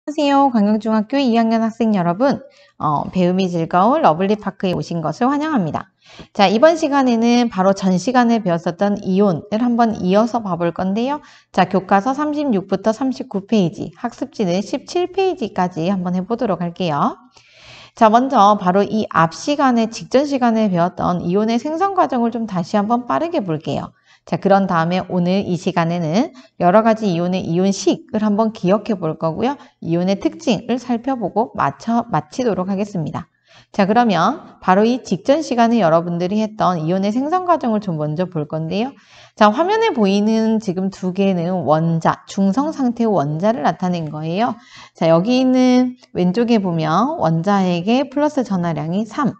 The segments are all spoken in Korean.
안녕하세요. 광명중학교 2학년 학생 여러분, 배움이 즐거운 러블리파크에 오신 것을 환영합니다. 자, 이번 시간에는 바로 전 시간에 배웠었던 이온을 한번 이어서 봐볼 건데요. 자, 교과서 36부터 39페이지, 학습지는 17페이지까지 한번 해보도록 할게요. 자, 먼저 바로 이 앞 시간에, 직전 시간에 배웠던 이온의 생성 과정을 좀 다시 한번 빠르게 볼게요. 자, 그런 다음에 오늘 이 시간에는 여러 가지 이온의 이온식을 한번 기억해 볼 거고요. 이온의 특징을 살펴보고 마치도록 하겠습니다. 자, 그러면 바로 이 직전 시간에 여러분들이 했던 이온의 생성 과정을 좀 먼저 볼 건데요. 자, 화면에 보이는 지금 두 개는 원자, 중성 상태의 원자를 나타낸 거예요. 자, 여기 있는 왼쪽에 보면 원자에게 플러스 전하량이 3,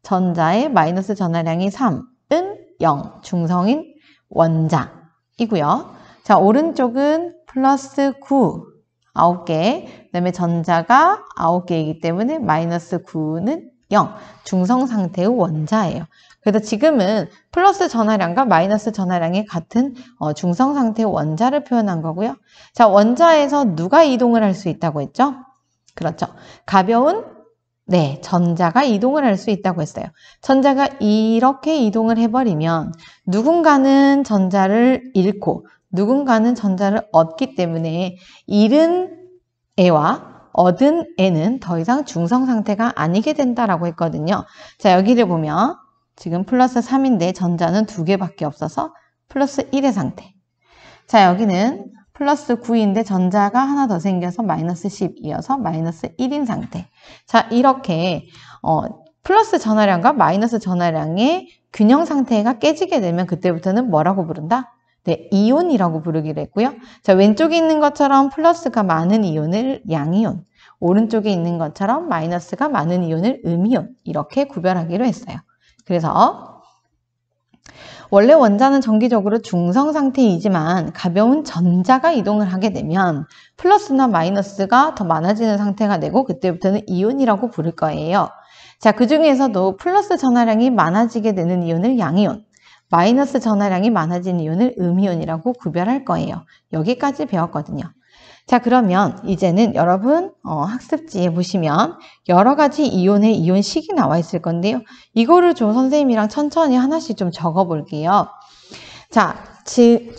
전자의 마이너스 전하량이 3은 0, 중성인 원자이고요. 자, 오른쪽은 플러스 9, 9개, 그 다음에 전자가 9개이기 때문에 마이너스 9는 0, 중성 상태의 원자예요. 그래서 지금은 플러스 전하량과 마이너스 전하량이 같은 중성 상태의 원자를 표현한 거고요. 자, 원자에서 누가 이동을 할 수 있다고 했죠? 그렇죠. 가벼운 전자가 이동을 할 수 있다고 했어요. 전자가 이렇게 이동을 해버리면 누군가는 전자를 잃고 누군가는 전자를 얻기 때문에 잃은 애와 얻은 애는 더 이상 중성 상태가 아니게 된다라고 했거든요. 자, 여기를 보면 지금 플러스 3인데 전자는 2개밖에 없어서 플러스 1의 상태. 자, 여기는 플러스 9인데 전자가 하나 더 생겨서 마이너스 10이어서 마이너스 1인 상태. 자, 이렇게 플러스 전하량과 마이너스 전하량의 균형 상태가 깨지게 되면 그때부터는 뭐라고 부른다? 네, 이온이라고 부르기로 했고요. 자, 왼쪽에 있는 것처럼 플러스가 많은 이온을 양이온, 오른쪽에 있는 것처럼 마이너스가 많은 이온을 음이온, 이렇게 구별하기로 했어요. 그래서 원래 원자는 정기적으로 중성 상태이지만 가벼운 전자가 이동을 하게 되면 플러스나 마이너스가 더 많아지는 상태가 되고 그때부터는 이온이라고 부를 거예요. 자, 그 중에서도 플러스 전하량이 많아지게 되는 이온을 양이온, 마이너스 전하량이 많아진 이온을 음이온이라고 구별할 거예요. 여기까지 배웠거든요. 자, 그러면 이제는 여러분 학습지에 보시면 여러 가지 이온의 이온식이 나와 있을 건데요. 이거를 좀 선생님이랑 천천히 하나씩 좀 적어 볼게요. 자,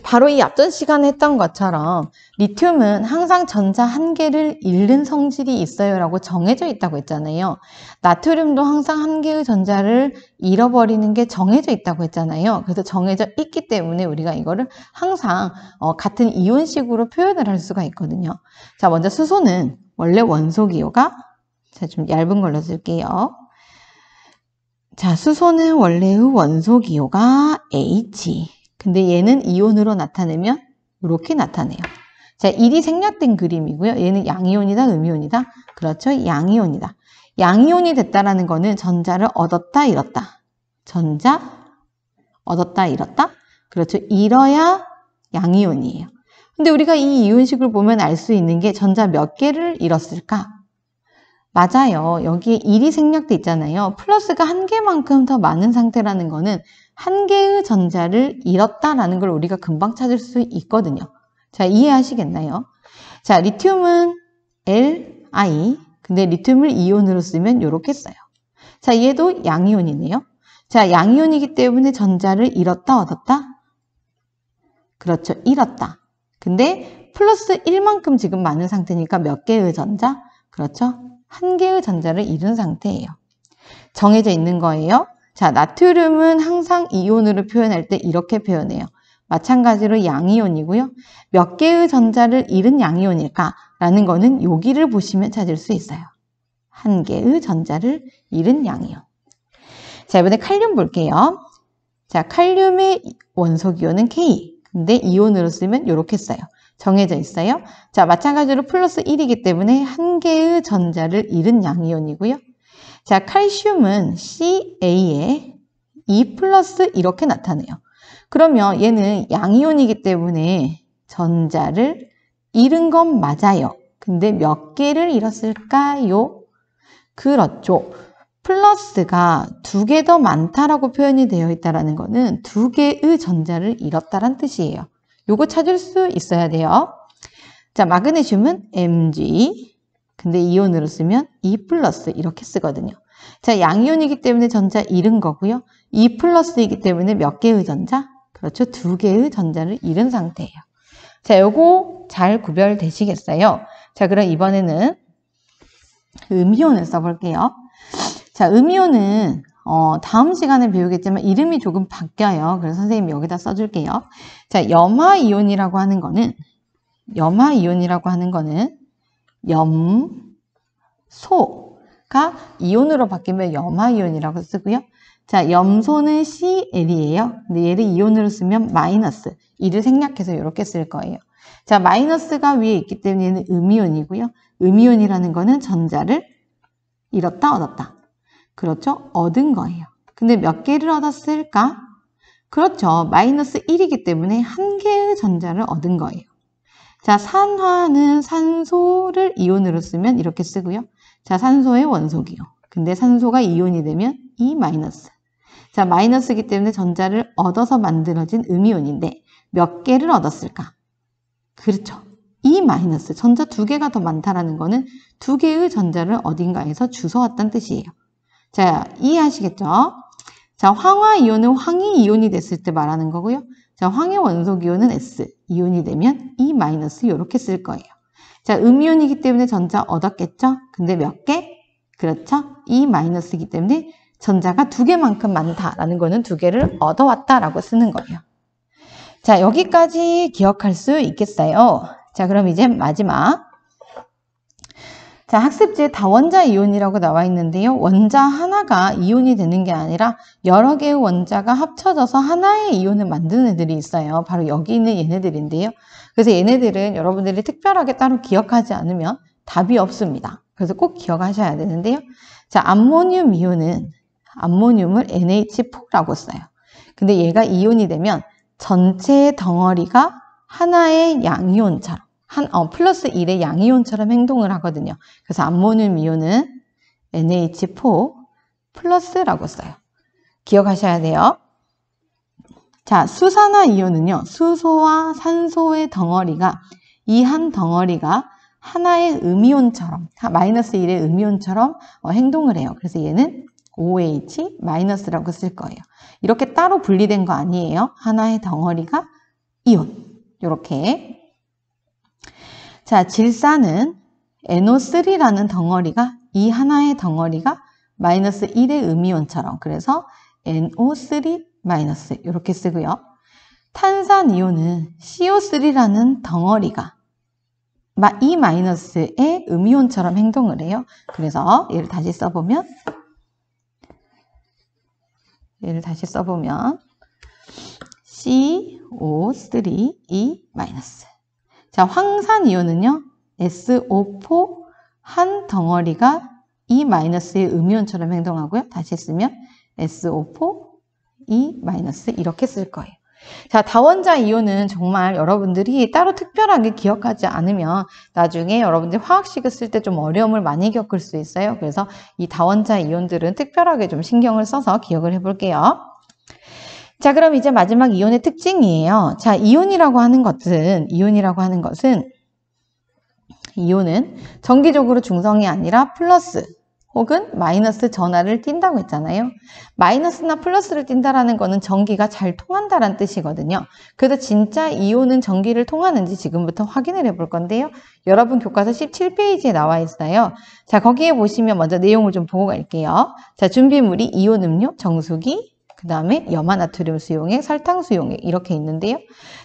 바로 이 앞전 시간에 했던 것처럼 리튬은 항상 전자 한 개를 잃는 성질이 있어요 라고 정해져 있다고 했잖아요. 나트륨도 항상 한 개의 전자를 잃어버리는 게 정해져 있다고 했잖아요. 그래서 정해져 있기 때문에 우리가 이거를 항상 같은 이온식으로 표현을 할 수가 있거든요. 자, 먼저 수소는 원래 원소기호가, 자, 좀 얇은 걸로 쓸게요. 자, 수소는 원래의 원소기호가 H. 근데 얘는 이온으로 나타내면 이렇게 나타내요. 자, 1이 생략된 그림이고요. 얘는 양이온이다, 음이온이다? 그렇죠, 양이온이다. 양이온이 됐다라는 거는 전자를 얻었다, 잃었다. 전자, 얻었다, 잃었다? 그렇죠, 잃어야 양이온이에요. 근데 우리가 이 이온식을 보면 알 수 있는 게 전자 몇 개를 잃었을까? 맞아요. 여기에 1이 생략돼 있잖아요. 플러스가 한 개만큼 더 많은 상태라는 거는 한 개의 전자를 잃었다라는 걸 우리가 금방 찾을 수 있거든요. 자, 이해하시겠나요? 자, 리튬은 Li. 근데 리튬을 이온으로 쓰면 이렇게 써요. 자, 얘도 양이온이네요. 자, 양이온이기 때문에 전자를 잃었다, 얻었다? 그렇죠, 잃었다. 근데 플러스 1만큼 지금 많은 상태니까 몇 개의 전자? 그렇죠, 한 개의 전자를 잃은 상태예요. 정해져 있는 거예요. 자, 나트륨은 항상 이온으로 표현할 때 이렇게 표현해요. 마찬가지로 양이온이고요. 몇 개의 전자를 잃은 양이온일까라는 거는 여기를 보시면 찾을 수 있어요. 한 개의 전자를 잃은 양이온. 자, 이번에 칼륨 볼게요. 자, 칼륨의 원소기호는 K. 근데 이온으로 쓰면 이렇게 써요. 정해져 있어요. 자, 마찬가지로 플러스 1이기 때문에 한 개의 전자를 잃은 양이온이고요. 자, 칼슘은 Ca에 2 플러스 이렇게 나타내요. 그러면 얘는 양이온이기 때문에 전자를 잃은 건 맞아요. 근데 몇 개를 잃었을까요? 그렇죠. 플러스가 2개 더 많다라고 표현이 되어 있다는 거는 2개의 전자를 잃었다는 뜻이에요. 요거 찾을 수 있어야 돼요. 자, 마그네슘은 Mg, 근데 이온으로 쓰면 2 플러스 이렇게 쓰거든요. 자, 양이온이기 때문에 전자 잃은 거고요. 2 플러스이기 때문에 몇 개의 전자? 그렇죠. 2개의 전자를 잃은 상태예요. 자, 요거 잘 구별되시겠어요? 자, 그럼 이번에는 음이온을 써볼게요. 자, 음이온은 다음 시간에 배우겠지만 이름이 조금 바뀌어요. 그래서 선생님이 여기다 써줄게요. 자, 염화이온이라고 하는 거는 염소가 이온으로 바뀌면 염화이온이라고 쓰고요. 자, 염소는 Cl이에요. 근데 얘를 이온으로 쓰면 마이너스. 이를 생략해서 이렇게 쓸 거예요. 자, 마이너스가 위에 있기 때문에 얘는 음이온이고요. 음이온이라는 거는 전자를 잃었다, 얻었다. 그렇죠? 얻은 거예요. 근데 몇 개를 얻었을까? 그렇죠. 마이너스 1이기 때문에 한 개의 전자를 얻은 거예요. 자, 산화는 산소를 이온으로 쓰면 이렇게 쓰고요. 자, 산소의 원소기요. 근데 산소가 이온이 되면 E 마이너스. 자, 마이너스이기 때문에 전자를 얻어서 만들어진 음이온인데 몇 개를 얻었을까? 그렇죠. E 마이너스. 전자 2개가 더 많다라는 거는 2개의 전자를 어딘가에서 주워왔다는 뜻이에요. 자, 이해하시겠죠? 자, 황화이온은 황이이온이 됐을 때 말하는 거고요. 자, 황의 원소기온은 S, 이온이 되면 E 마이너스 이렇게 쓸 거예요. 자, 음이온이기 때문에 전자 얻었겠죠? 근데 몇 개? 그렇죠? E 마이너스이기 때문에 전자가 2개만큼 많다라는 거는 2개를 얻어왔다라고 쓰는 거예요. 자, 여기까지 기억할 수 있겠어요? 자, 그럼 이제 마지막. 자, 학습지에 다원자 이온이라고 나와 있는데요. 원자 하나가 이온이 되는 게 아니라 여러 개의 원자가 합쳐져서 하나의 이온을 만드는 애들이 있어요. 바로 여기 있는 얘네들인데요. 그래서 얘네들은 여러분들이 특별하게 따로 기억하지 않으면 답이 없습니다. 그래서 꼭 기억하셔야 되는데요. 자, 암모늄 이온은 암모늄을 NH4라고 써요. 근데 얘가 이온이 되면 전체 덩어리가 하나의 양이온처럼 플러스 1의 양이온처럼 행동을 하거든요. 그래서 암모늄 이온은 NH4 플러스라고 써요. 기억하셔야 돼요. 자, 수산화 이온은요. 수소와 산소의 덩어리가 이 한 덩어리가 하나의 음이온처럼 마이너스 1의 음이온처럼 행동을 해요. 그래서 얘는 OH 마이너스라고 쓸 거예요. 이렇게 따로 분리된 거 아니에요. 하나의 덩어리가 이온. 이렇게. 자, 질산은 NO3라는 덩어리가 이 하나의 덩어리가 마이너스 1의 음이온처럼 그래서 NO3 마이너스 이렇게 쓰고요. 탄산이온은 CO3라는 덩어리가 이 마이너스의 음이온처럼 행동을 해요. 그래서 얘를 다시 써보면 CO3E 마이너스. 자, 황산이온은요. SO4 한 덩어리가 E 마이너스의 음이온처럼 행동하고요. 다시 쓰면 SO4 E 마이너스 이렇게 쓸 거예요. 자, 다원자 이온은 정말 여러분들이 따로 특별하게 기억하지 않으면 나중에 여러분들이 화학식을 쓸 때 좀 어려움을 많이 겪을 수 있어요. 그래서 이 다원자 이온들은 특별하게 좀 신경을 써서 기억을 해볼게요. 자, 그럼 이제 마지막 이온의 특징이에요. 자, 이온이라고 하는 것은 이온은 정기적으로 중성이 아니라 플러스 혹은 마이너스 전하를 띈다고 했잖아요. 마이너스나 플러스를 띈다라는 거는 전기가 잘 통한다라는 뜻이거든요. 그래서 진짜 이온은 전기를 통하는지 지금부터 확인을 해볼 건데요. 여러분 교과서 17페이지에 나와 있어요. 자, 거기에 보시면 먼저 내용을 좀 보고 갈게요. 자, 준비물이 이온 음료, 정수기, 그 다음에 염화나트륨 수용액, 설탕 수용액 이렇게 있는데요.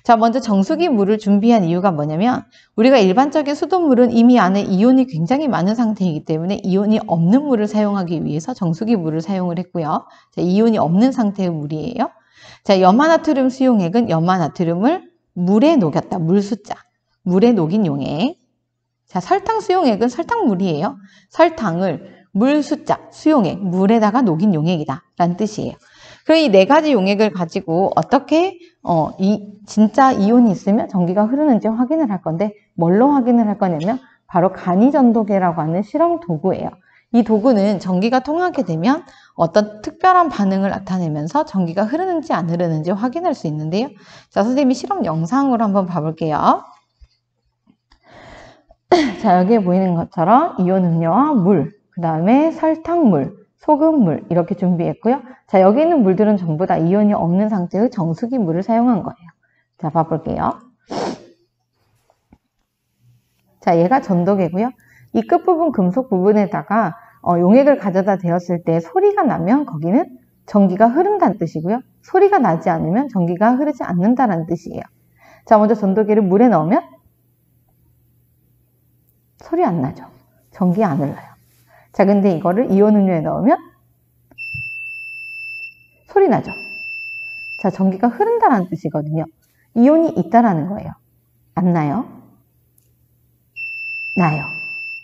자, 먼저 정수기 물을 준비한 이유가 뭐냐면 우리가 일반적인 수돗물은 이미 안에 이온이 굉장히 많은 상태이기 때문에 이온이 없는 물을 사용하기 위해서 정수기 물을 사용을 했고요. 자, 이온이 없는 상태의 물이에요. 자, 염화나트륨 수용액은 염화나트륨을 물에 녹였다. 물수자. 물에 녹인 용액. 자, 설탕 수용액은 설탕물이에요. 설탕을 물수자, 수용액, 물에다가 녹인 용액이다. 라는 뜻이에요. 그럼 이 네 가지 용액을 가지고 어떻게 진짜 이온이 있으면 전기가 흐르는지 확인을 할 건데 뭘로 확인을 할 거냐면 바로 간이전도계라고 하는 실험 도구예요. 이 도구는 전기가 통하게 되면 어떤 특별한 반응을 나타내면서 전기가 흐르는지 안 흐르는지 확인할 수 있는데요. 자, 선생님이 실험 영상으로 한번 봐볼게요. 자, 여기에 보이는 것처럼 이온 음료와 물, 그 다음에 설탕물, 소금물 이렇게 준비했고요. 자, 여기 있는 물들은 전부 다 이온이 없는 상태의 정수기 물을 사용한 거예요. 자, 봐볼게요. 자, 얘가 전도계고요. 이 끝부분 금속 부분에다가 용액을 가져다 대었을 때 소리가 나면 거기는 전기가 흐른다는 뜻이고요. 소리가 나지 않으면 전기가 흐르지 않는다는 뜻이에요. 자, 먼저 전도계를 물에 넣으면 소리 안 나죠. 전기 안 흘러요. 자, 근데 이거를 이온 음료에 넣으면 소리 나죠. 자, 전기가 흐른다는 뜻이거든요. 이온이 있다라는 거예요. 안 나요? 나요.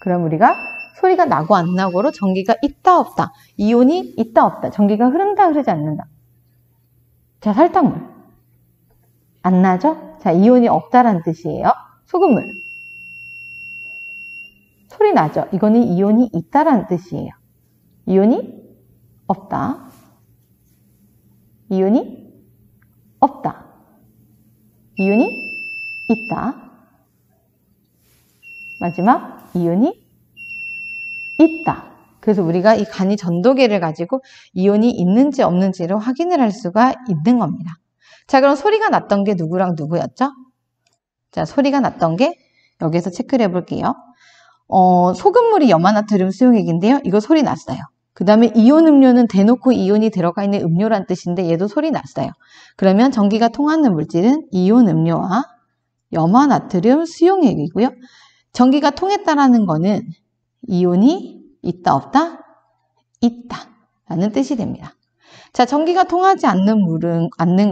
그럼 우리가 소리가 나고 안 나고로 전기가 있다 없다. 이온이 있다 없다. 전기가 흐른다 흐르지 않는다. 자, 설탕물. 안 나죠? 자, 이온이 없다라는 뜻이에요. 소금물. 소리 나죠? 이거는 이온이 있다라는 뜻이에요. 이온이 없다. 이온이 없다. 이온이 있다. 마지막 이온이 있다. 그래서 우리가 이 간이 전도계를 가지고 이온이 있는지 없는지를 확인을 할 수가 있는 겁니다. 자, 그럼 소리가 났던 게 누구랑 누구였죠? 자, 소리가 났던 게 여기서 체크를 해볼게요. 소금물이 염화나트륨 수용액인데요. 이거 소리 났어요. 그 다음에 이온 음료는 대놓고 이온이 들어가 있는 음료란 뜻인데 얘도 소리 났어요. 그러면 전기가 통하는 물질은 이온 음료와 염화나트륨 수용액이고요. 전기가 통했다라는 거는 이온이 있다 없다? 있다 라는 뜻이 됩니다. 자, 전기가 통하지 않는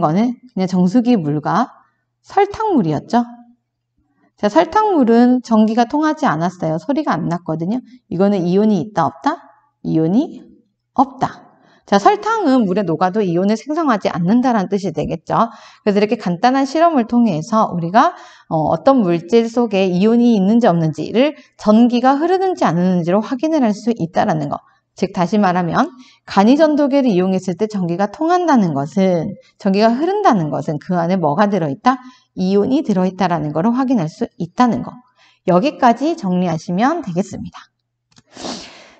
거는 그냥 정수기 물과 설탕물이었죠. 자, 설탕물은 전기가 통하지 않았어요. 소리가 안 났거든요. 이거는 이온이 있다 없다? 이온이 없다. 자, 설탕은 물에 녹아도 이온을 생성하지 않는다라는 뜻이 되겠죠. 그래서 이렇게 간단한 실험을 통해서 우리가 어떤 물질 속에 이온이 있는지 없는지를 전기가 흐르는지 안 흐르는지로 확인을 할 수 있다라는 거. 즉 다시 말하면 간이전도계를 이용했을 때 전기가 통한다는 것은, 전기가 흐른다는 것은 그 안에 뭐가 들어있다? 이온이 들어있다라는 것을 확인할 수 있다는 거. 여기까지 정리하시면 되겠습니다.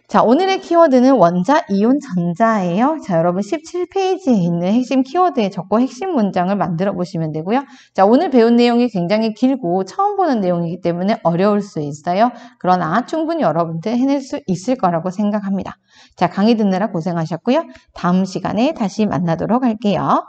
자, 오늘의 키워드는 원자, 이온, 전자예요. 자, 여러분 17페이지에 있는 핵심 키워드에 적고 핵심 문장을 만들어 보시면 되고요. 자, 오늘 배운 내용이 굉장히 길고 처음 보는 내용이기 때문에 어려울 수 있어요. 그러나 충분히 여러분들 해낼 수 있을 거라고 생각합니다. 자, 강의 듣느라 고생하셨고요. 다음 시간에 다시 만나도록 할게요.